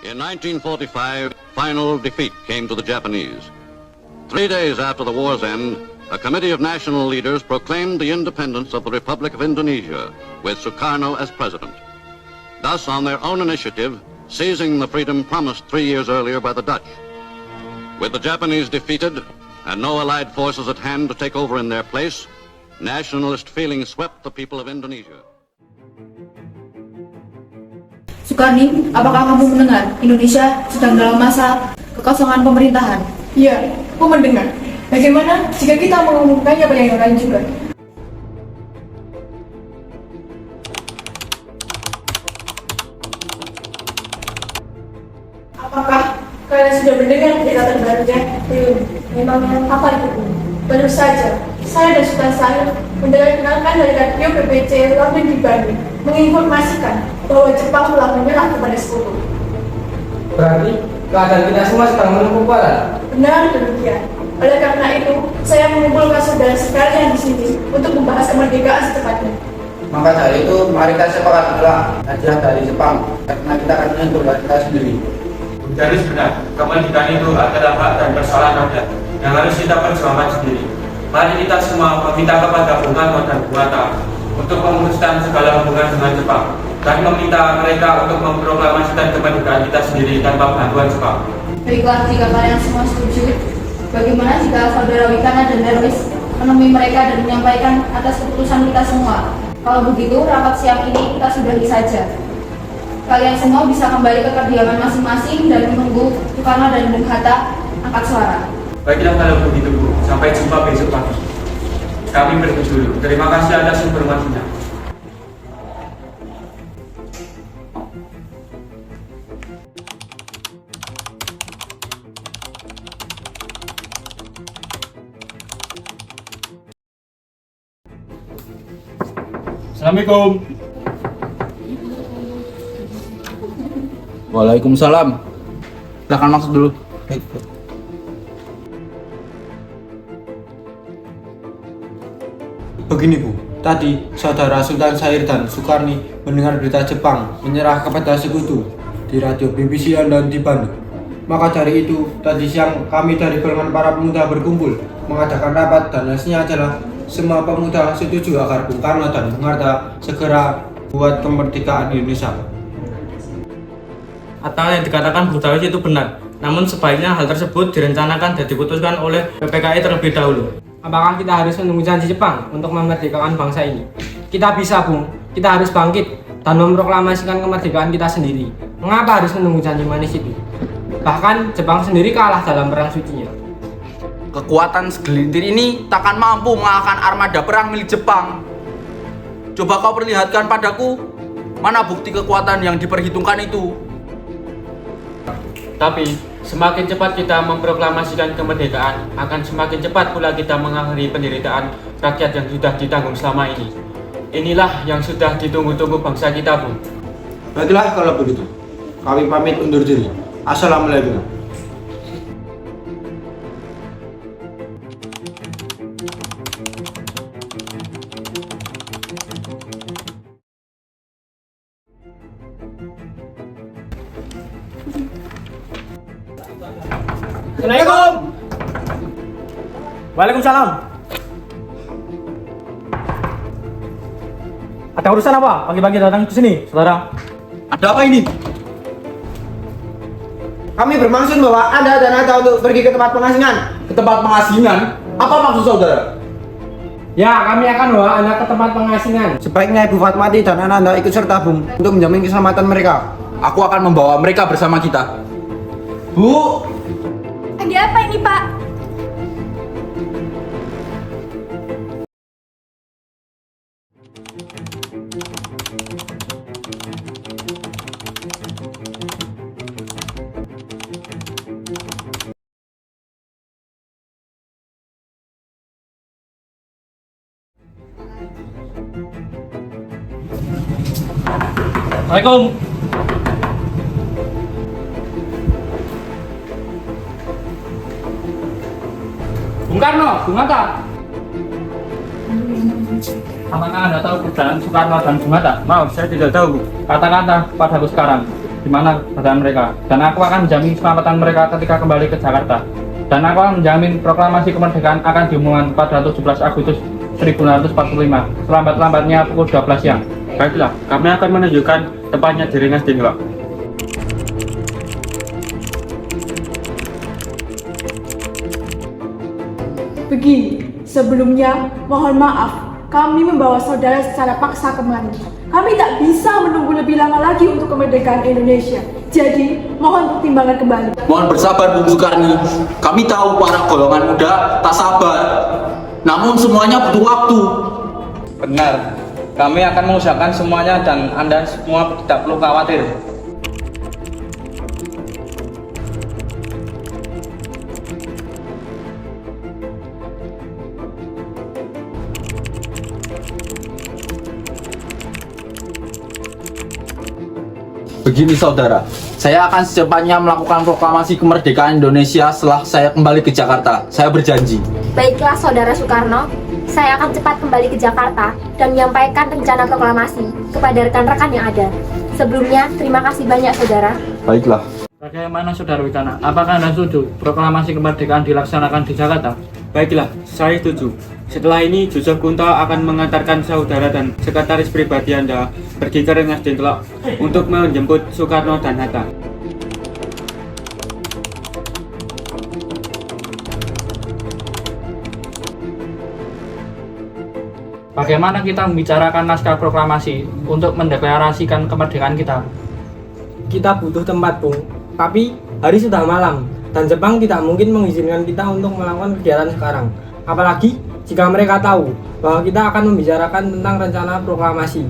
In 1945, final defeat came to the Japanese. 3 days after the war's end, a committee of national leaders proclaimed the independence of the Republic of Indonesia, with Sukarno as president. Thus, on their own initiative, seizing the freedom promised 3 years earlier by the Dutch. With the Japanese defeated and no allied forces at hand to take over in their place, nationalist feeling swept the people of Indonesia. Sukarni, apakah kamu mendengar Indonesia sedang dalam masa kekosongan pemerintahan? Iya, aku mendengar. Bagaimana jika kita mengumumkannya pada yang lain juga? Apakah kalian sudah mendengar berita terbarunya? Belum. Memangnya apa itu? Baru saja, saya dan saudara saya mendengarkan dari radio PPC London di Bandung menginformasikan bahwa Jepang telah menyerah kepada Sekutu. Berarti keadaan kita semua sedang menempuh barat. Benar demikian. Oleh karena itu, saya mengumpulkan saudara sekalian di sini untuk membahas kemerdekaan secepatnya. Maka dari itu, mari kita sepakatlah hadiah dari Jepang, karena kita akan menentukan kita sendiri. Jadi benar, kemerdekaan itu adalah hak dan persoalan rakyat yang harus kita perjuangkan sendiri. Mari kita semua meminta kepada Bung Karno dan Bung Hatta untuk memutuskan segala hubungan dengan Jepang dan meminta mereka untuk memproklamasikan kemerdekaan kita sendiri tanpa bantuan Jepang. Baiklah, jika kalian semua setuju, bagaimana jika saudara Wikana dan Darwis menemui mereka dan menyampaikan atas keputusan kita semua? Kalau begitu, rapat siang ini kita sudahi saja. Kalian semua bisa kembali ke kediaman masing-masing dan menunggu Soekarno dan Bung Hatta angkat suara. Baiklah kalau begitu Bu, sampai jumpa besok pagi. Kami pergi dulu. Terima kasih atas informasinya. Assalamualaikum. Waalaikumsalam. Silahkan masuk dulu. Begini Bu, tadi saudara Sultan Syahrir dan Sukarni mendengar berita Jepang menyerah kepada Sekutu di radio BBC London di Bandung. Maka dari itu, tadi siang kami dari golongan para pemuda berkumpul mengadakan rapat dan hasilnya adalah semua pemuda setuju agar Bung Karno dan Bung Hatta segera buat kemerdekaan Indonesia. Atau yang dikatakan Bung Darwis itu benar, namun sebaiknya hal tersebut direncanakan dan diputuskan oleh PPKI terlebih dahulu. Apakah kita harus menunggu janji Jepang untuk memerdekakan bangsa ini? Kita bisa, Bung. Kita harus bangkit dan memproklamasikan kemerdekaan kita sendiri. Mengapa harus menunggu janji manis itu? Bahkan Jepang sendiri kalah dalam perang sucinya. Kekuatan segelintir ini takkan mampu mengalahkan armada perang milik Jepang. Coba kau perlihatkan padaku, mana bukti kekuatan yang diperhitungkan itu? Tapi, semakin cepat kita memproklamasikan kemerdekaan, akan semakin cepat pula kita mengakhiri penderitaan rakyat yang sudah ditanggung selama ini. Inilah yang sudah ditunggu-tunggu bangsa kita, Bu. Baiklah kalau begitu, kami pamit undur diri. Assalamualaikum. Assalamualaikum. Waalaikumsalam. Ada urusan apa? Pagi-pagi datang ke sini, saudara? Ada apa ini? Kami bermaksud bahwa Anda dan Hatta untuk pergi ke tempat pengasingan. Ke tempat pengasingan? Apa maksud saudara? Ya, kami akan bawa Anda ke tempat pengasingan. Sebaiknya Ibu Fatmati dan Anda ikut serta Bung untuk menjamin keselamatan mereka. Aku akan membawa mereka bersama kita. Bu! Ada apa ini, Pak? Assalamualaikum. Bung Karno, Bung Hatta. Apakah Anda tahu perjalanan Soekarno dan Bung Hatta? Maaf, saya tidak tahu. Kata-kata padaku sekarang. di mana keberadaan mereka. Dan aku akan menjamin keselamatan mereka ketika kembali ke Jakarta. Dan aku akan menjamin proklamasi kemerdekaan akan diumumkan pada 17 Agustus 1945, selambat-lambatnya pukul 12 siang. Baiklah, kami akan menunjukkan tempatnya di Rengas Dengklok. Begini, sebelumnya mohon maaf, kami membawa saudara secara paksa kemari. Kami tak bisa menunggu lebih lama lagi untuk kemerdekaan Indonesia. Jadi, mohon pertimbangan kembali. Mohon bersabar Bung Sukarni. Kami tahu para golongan muda tak sabar. Namun semuanya butuh waktu. Benar, kami akan mengusahakan semuanya dan Anda semua tidak perlu khawatir. Begini saudara, saya akan secepatnya melakukan proklamasi kemerdekaan Indonesia setelah saya kembali ke Jakarta. Saya berjanji. Baiklah Saudara Soekarno, saya akan cepat kembali ke Jakarta dan menyampaikan rencana proklamasi kepada rekan-rekan yang ada. Sebelumnya, terima kasih banyak Saudara. Baiklah. Bagaimana Saudara Witana? Apakah Anda setuju proklamasi kemerdekaan dilaksanakan di Jakarta? Baiklah, saya setuju. Setelah ini, Joseph Kunto akan mengantarkan saudara dan sekretaris pribadi Anda pergi ke Rengas Dengklok untuk menjemput Soekarno dan Hatta. Bagaimana kita membicarakan naskah proklamasi untuk mendeklarasikan kemerdekaan kita? Kita butuh tempat, Bung. Tapi hari sudah malam dan Jepang tidak mungkin mengizinkan kita untuk melakukan kegiatan sekarang. Apalagi jika mereka tahu bahwa kita akan membicarakan tentang rencana proklamasi.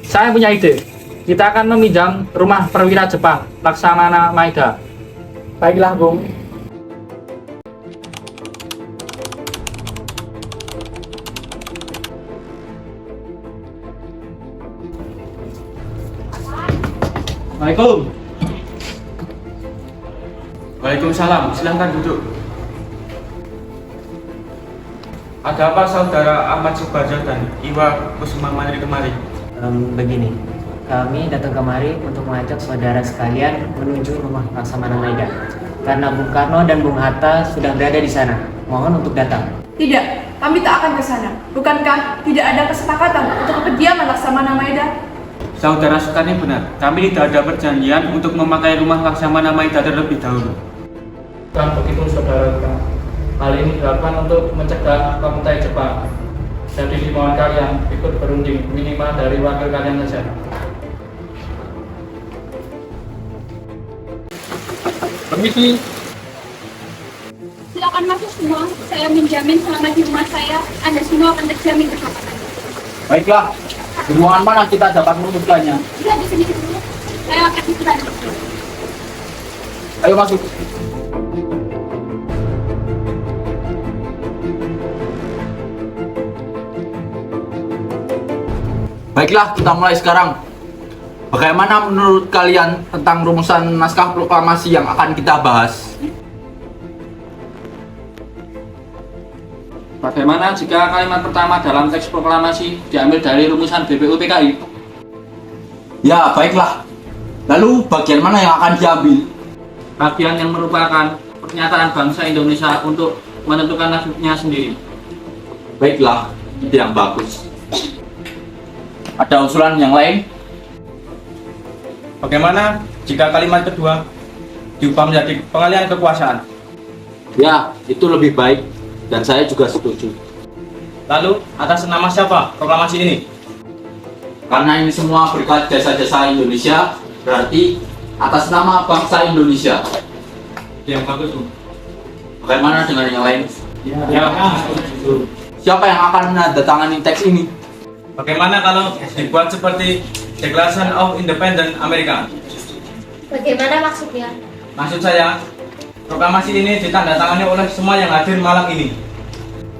Saya punya ide. Kita akan meminjam rumah perwira Jepang, Laksamana Maeda. Baiklah, Bung. Assalamualaikum. Waalaikumsalam, silahkan duduk. Ada apa saudara Ahmad Subarjo dan Iwa Kusuma Mandri kemari? Begini, kami datang kemari untuk mengajak saudara sekalian menuju rumah Laksamana Maeda. Karena Bung Karno dan Bung Hatta sudah berada di sana. Mohon untuk datang. Tidak, kami tak akan ke sana. Bukankah tidak ada kesepakatan untuk kediaman Laksamana Maeda? Saudara Soekarni benar, kami tidak ada perjanjian untuk memakai rumah Laksamana Maeda terlebih dahulu. Dan begitu saudara, hal ini dilakukan untuk mencegah pemerintahan Jepang. Jadi dimohon kalian ikut berunding minimal dari wakil kalian saja. Permisi. Silakan masuk semua. Saya menjamin selama di rumah saya, Anda semua akan terjamin keselamatan. Baiklah. Di ruangan mana kita dapat merumuskannya? Sudah di sini dulu. Saya akan istirahat. Ayo masuk. Baiklah, kita mulai sekarang. Bagaimana menurut kalian tentang rumusan naskah proklamasi yang akan kita bahas? Bagaimana jika kalimat pertama dalam teks proklamasi diambil dari rumusan BPUPKI? Ya, baiklah. Lalu bagian mana yang akan diambil? Bagian yang merupakan pernyataan bangsa Indonesia untuk menentukan nasibnya sendiri. Baiklah, itu yang bagus. Ada usulan yang lain? Bagaimana jika kalimat kedua diubah menjadi pengalihan kekuasaan? Ya, itu lebih baik dan saya juga setuju. Lalu atas nama siapa proklamasi ini? Karena ini semua berkat jasa-jasa Indonesia, berarti atas nama bangsa Indonesia. Yang bagus, Bu. Bagaimana dengan yang lain? Ya. Siapa yang akan menandatangani teks ini? Bagaimana kalau dibuat seperti Declaration of Independence Amerika? Bagaimana maksudnya? Maksud saya, proklamasi ini ditandatangani oleh semua yang hadir malam ini.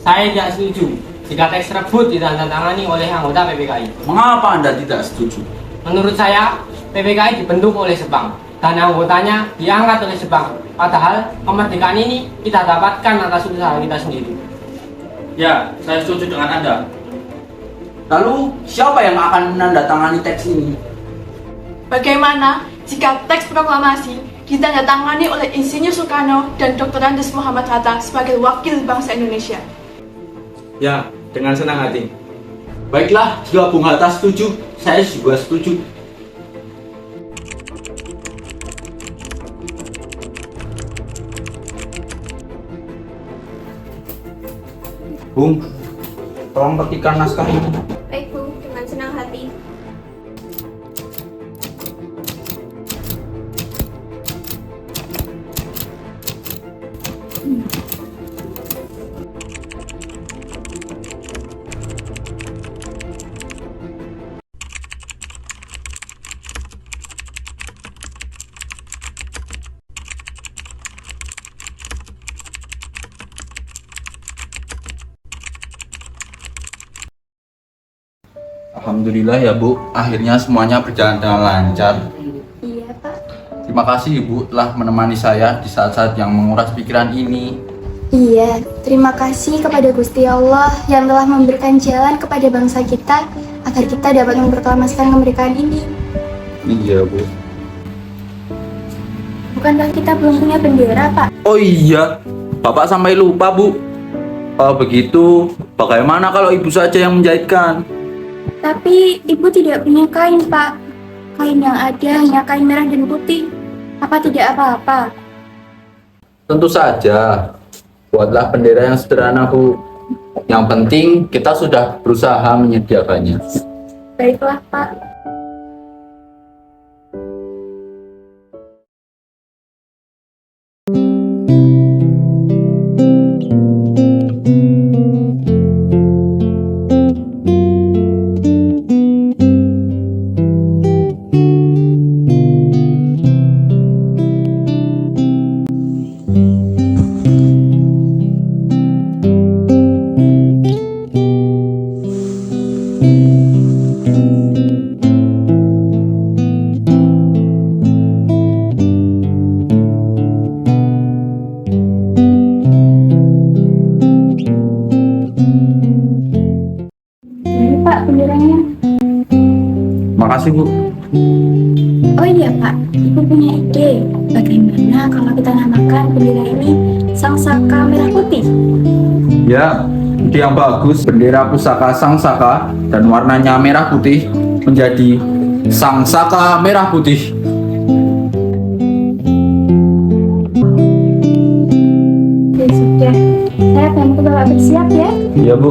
Saya tidak setuju jika teks tersebut ditandatangani oleh anggota PPKI. Mengapa Anda tidak setuju? Menurut saya, PPKI dibentuk oleh Jepang dan anggotanya diangkat oleh Jepang. Padahal kemerdekaan ini kita dapatkan atas usaha kita sendiri. Ya, saya setuju dengan Anda. Lalu siapa yang akan menandatangani teks ini? Bagaimana jika teks proklamasi ditandatangani oleh Insinyur Soekarno dan Dr. Andes Muhammad Hatta sebagai wakil bangsa Indonesia? Ya, dengan senang hati. Baiklah, jika Bung Hatta setuju, saya juga setuju. Bung, tolong petikan naskah ini. Baik, Bu, dengan senang hati. Alhamdulillah ya Bu, akhirnya semuanya berjalan dengan lancar. Iya, Pak. Terima kasih Ibu telah menemani saya di saat-saat yang menguras pikiran ini. Iya, terima kasih kepada Gusti Allah yang telah memberikan jalan kepada bangsa kita agar kita dapat memproklamasikan kemerdekaan ini. Iya Bu. Bukankah kita belum punya bendera, Pak? Oh iya, Bapak sampai lupa Bu. Kalau begitu, bagaimana kalau Ibu saja yang menjahitkan? Tapi Ibu tidak punya kain, Pak. Kain yang ada hanya kain merah dan putih. Apa tidak apa-apa? Tentu saja. Buatlah bendera yang sederhana Bu. Yang penting kita sudah berusaha menyediakannya. Baiklah, Pak. Ini, Pak, benderanya. Makasih Bu. Oh iya, Pak. Ibu punya ide. Bagaimana kalau kita namakan bendera ini Sang Saka Merah Putih? Ya, ide yang bagus. Bendera pusaka Sang Saka dan warnanya merah putih menjadi Sang Saka Merah Putih. Ya sudah, saya bantu Bapak bersiap ya. Iya Bu.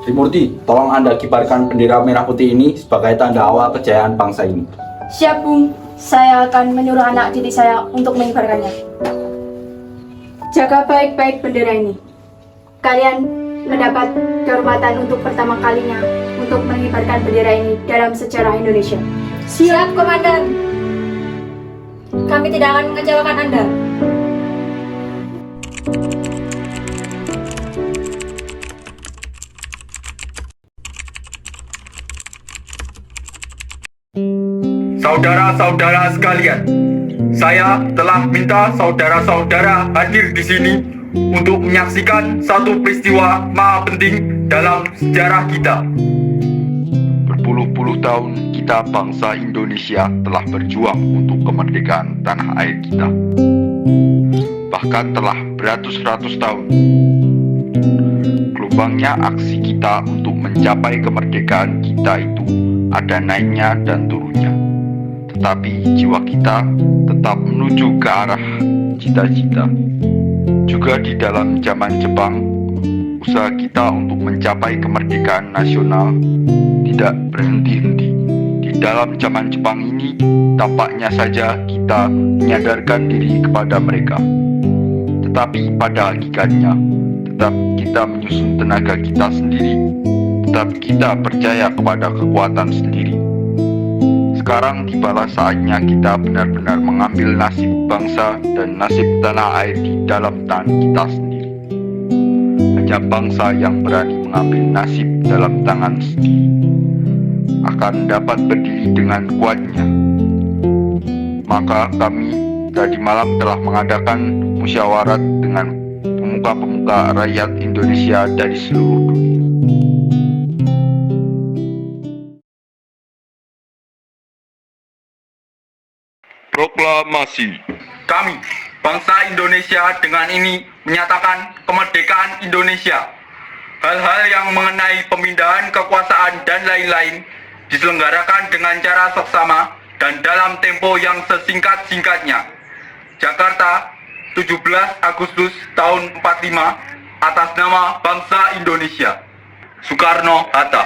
Trimurti, tolong Anda kibarkan bendera merah putih ini sebagai tanda awal kejayaan bangsa ini. Siap, Bung. Saya akan menyuruh anak didik saya untuk mengibarkannya. Jaga baik-baik bendera ini. Kalian mendapat kehormatan untuk pertama kalinya untuk mengibarkan bendera ini dalam sejarah Indonesia. Siap, Komandan. Kami tidak akan mengecewakan Anda. Saudara-saudara sekalian, saya telah minta saudara-saudara hadir di sini untuk menyaksikan satu peristiwa maha penting dalam sejarah kita. Berpuluh-puluh tahun kita bangsa Indonesia telah berjuang untuk kemerdekaan tanah air kita. Bahkan telah beratus-ratus tahun. Gelombangnya aksi kita untuk mencapai kemerdekaan kita itu ada naiknya dan turunnya. Tetapi jiwa kita tetap menuju ke arah cita-cita. Juga di dalam zaman Jepang, usaha kita untuk mencapai kemerdekaan nasional tidak berhenti-henti. Di dalam zaman Jepang ini, tampaknya saja kita menyadarkan diri kepada mereka. Tetapi pada hakikatnya, tetap kita menyusun tenaga kita sendiri. Tetap kita percaya kepada kekuatan sendiri. Sekarang tibalah saatnya kita benar-benar mengambil nasib bangsa dan nasib tanah air di dalam tangan kita sendiri. Hanya bangsa yang berani mengambil nasib dalam tangan sendiri akan dapat berdiri dengan kuatnya. Maka kami tadi malam telah mengadakan musyawarat dengan pemuka-pemuka rakyat Indonesia dari seluruh dunia. Proklamasi. Kami, bangsa Indonesia, dengan ini menyatakan kemerdekaan Indonesia. Hal-hal yang mengenai pemindahan kekuasaan dan lain-lain diselenggarakan dengan cara seksama dan dalam tempo yang sesingkat-singkatnya. Jakarta, 17 Agustus tahun 45, atas nama bangsa Indonesia. Soekarno-Hatta.